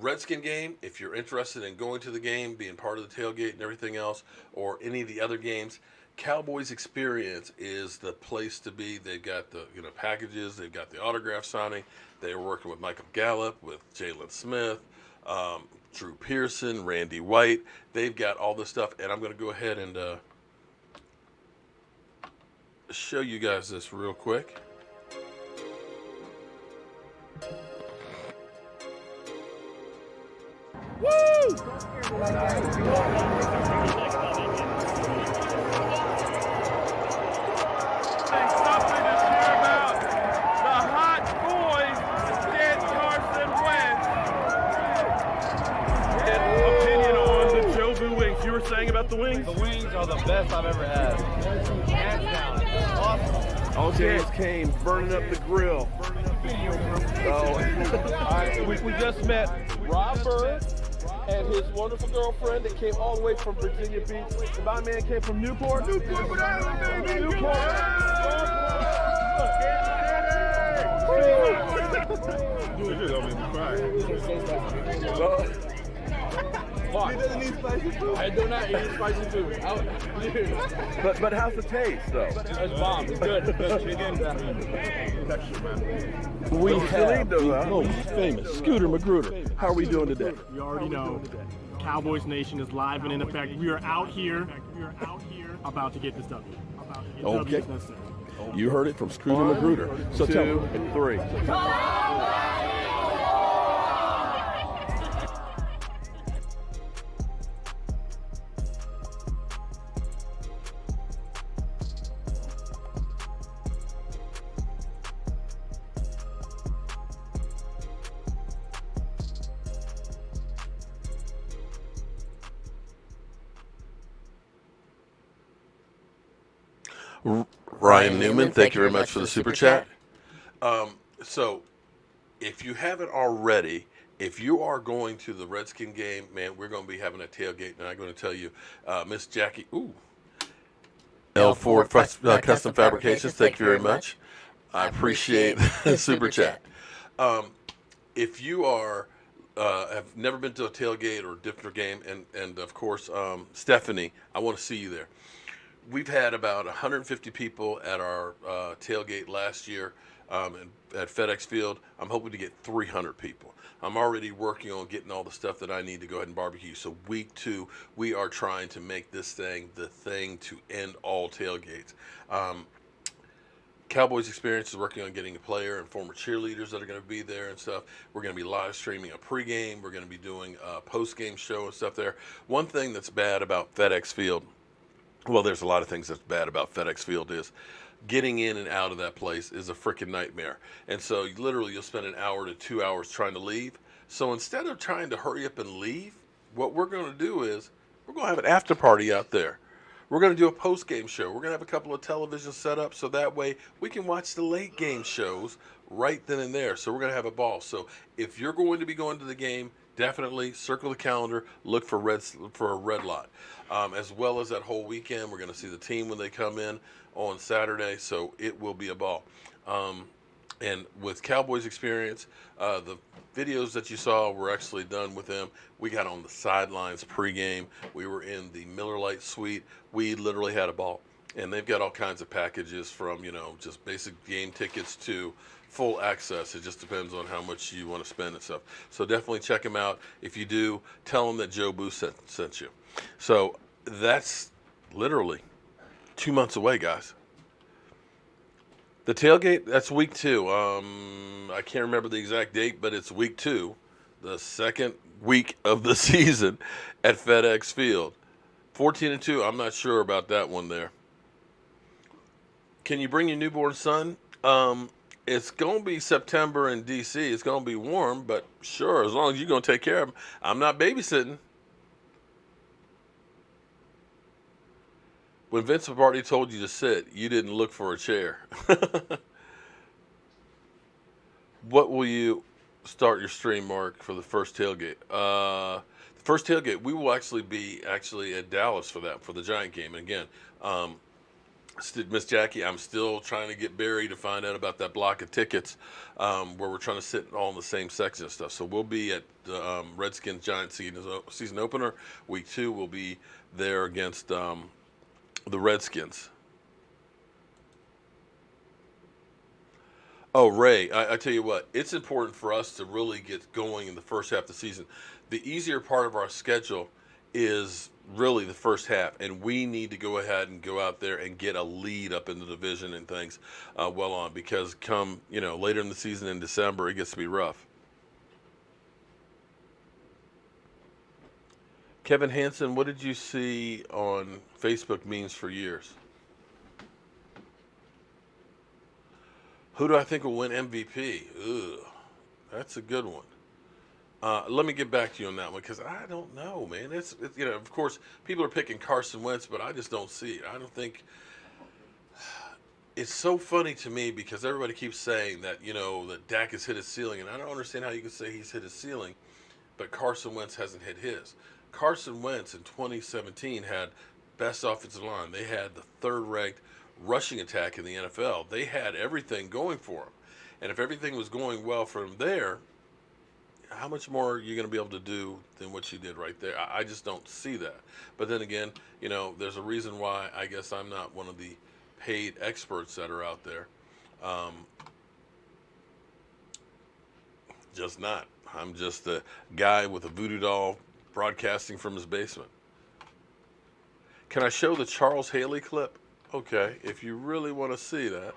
Redskin game, if you're interested in going to the game, being part of the tailgate and everything else, or any of the other games, Cowboys Experience is the place to be. They've got the packages, they've got the autograph signing. They were working with Michael Gallup, with Jalen Smith, Drew Pearson, Randy White. They've got all this stuff, and I'm going to go ahead and show you guys this real quick. Woo! Something to cheer about. The hot boys get Carson Wentz. An opinion on the Joe Boo wings. You were saying about the wings? The wings are the best I've ever had. Hands down. Awesome. All James came burning up the grill. So, we just met Rob Bird and his wonderful girlfriend that came all the way from Virginia Beach. And my man came from Newport. Newport, Rhode Island, baby! Newport! He doesn't eat spicy food. I do not eat spicy food. But how's the taste, though? It's bomb. It's good. We have the most famous Scooter Magruder. How are we doing today? You already know. Cowboys Nation is live and in effect. We are out here about to get this W. Okay. You heard it from Scooter Magruder. So 2 and 3. Ryan Newman, thank you very much for the super chat. So, if you haven't already, if you are going to the Redskin game, man, we're going to be having a tailgate, and I'm going to tell you, Miss Jackie, L4 Custom Fabrications, thank you very much. I appreciate the super chat. If you are have never been to a tailgate or a different game, and of course, Stephanie, I want to see you there. We've had about 150 people at our tailgate last year at FedEx Field. I'm hoping to get 300 people. I'm already working on getting all the stuff that I need to go ahead and barbecue. So week 2, we are trying to make this thing the thing to end all tailgates. Cowboys Experience is working on getting a player and former cheerleaders that are going to be there and stuff. We're going to be live streaming a pregame. We're going to be doing a postgame show and stuff there. One thing that's bad about FedEx Field, well, there's a lot of things that's bad about FedEx Field, is getting in and out of that place is a freaking nightmare. And so literally you'll spend an hour to 2 hours trying to leave. So instead of trying to hurry up and leave, what we're going to do is we're going to have an after party out there. We're going to do a post-game show. We're going to have a couple of televisions set up so that way we can watch the late game shows right then and there. So we're going to have a ball. So if you're going to be going to the game, definitely circle the calendar, look for a red lot. As well as that whole weekend, we're going to see the team when they come in on Saturday, so it will be a ball. And with Cowboys Experience, the videos that you saw were actually done with them. We got on the sidelines pregame. We were in the Miller Lite suite. We literally had a ball. And they've got all kinds of packages from, just basic game tickets to full access. It just depends on how much you want to spend and stuff. So definitely check them out. If you do, tell them that Joe Boo sent you. So that's literally 2 months away, guys. The tailgate, that's week 2. I can't remember the exact date, but it's week 2, the second week of the season at FedEx Field. 14-2, I'm not sure about that one there. Can you bring your newborn son? It's going to be September in D.C. It's going to be warm, but sure, as long as you're going to take care of them. I'm not babysitting. When Vince Lombardi told you to sit, you didn't look for a chair. What will you start your stream, Mark, for the first tailgate? The first tailgate, we will actually be at Dallas for that, for the Giant game. And again, Miss Jackie, I'm still trying to get Barry to find out about that block of tickets where we're trying to sit all in the same section and stuff. So we'll be at the Redskins Giants season opener. Week 2, we'll be there against the Redskins. Oh, Ray, I tell you what, it's important for us to really get going in the first half of the season. The easier part of our schedule is really the first half, and we need to go ahead and go out there and get a lead up in the division and things well on, because come, later in the season in December, it gets to be rough. Kevin Hansen, what did you see on Facebook memes for years? Who do I think will win MVP? Ugh, that's a good one. Let me get back to you on that one, because I don't know, man. It's of course, people are picking Carson Wentz, but I just don't see it. I don't think it's so funny to me, because everybody keeps saying that that Dak has hit his ceiling, and I don't understand how you can say he's hit his ceiling, but Carson Wentz hasn't hit his. Carson Wentz in 2017 had best offensive line. They had the third-ranked rushing attack in the NFL. They had everything going for them, and if everything was going well for him there, how much more are you going to be able to do than what you did right there? I just don't see that. But then again, there's a reason why I guess I'm not one of the paid experts that are out there. Just not. I'm just a guy with a voodoo doll broadcasting from his basement. Can I show the Charles Haley clip? Okay, if you really want to see that.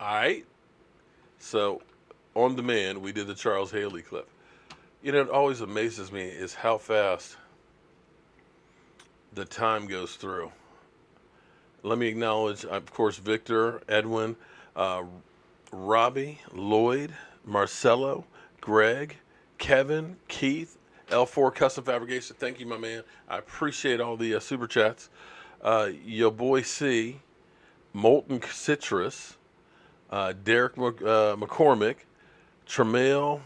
All right. So, on demand, we did the Charles Haley clip. It always amazes me is how fast the time goes through. Let me acknowledge, of course, Victor, Edwin, Robbie, Lloyd, Marcelo, Greg, Kevin, Keith, L4 Custom Fabrication. Thank you, my man. I appreciate all the super chats. Your boy C, Molten Citrus, Derek McCormick, Tremail,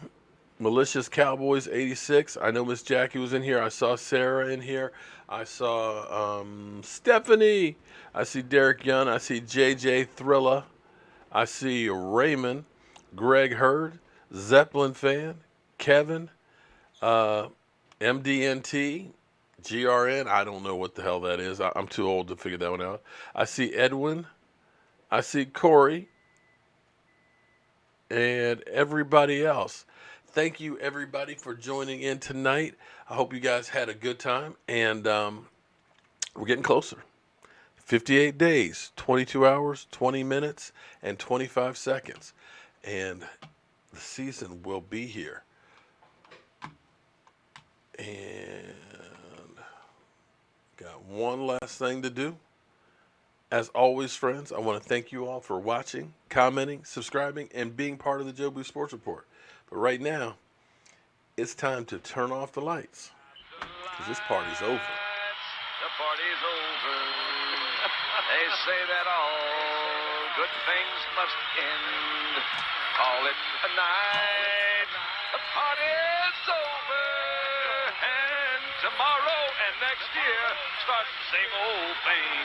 Malicious Cowboys 86. I know Miss Jackie was in here. I saw Sarah in here. I saw Stephanie. I see Derek Young. I see JJ Thrilla. I see Raymond, Greg Hurd, Zeppelin fan, Kevin, MDNT, GRN. I don't know what the hell that is. I'm too old to figure that one out. I see Edwin. I see Corey. And everybody else. Thank you, everybody, for joining in tonight. I hope you guys had a good time. And we're getting closer. 58 days, 22 hours, 20 minutes, and 25 seconds. And the season will be here. And got one last thing to do. As always, friends, I want to thank you all for watching, commenting, subscribing, and being part of the Joe Boo Sports Report. But right now, it's time to turn off the lights, because this party's over. The party's over. They say that all good things must end. Call it a night. The party's over. And tomorrow and next year starts the same old thing.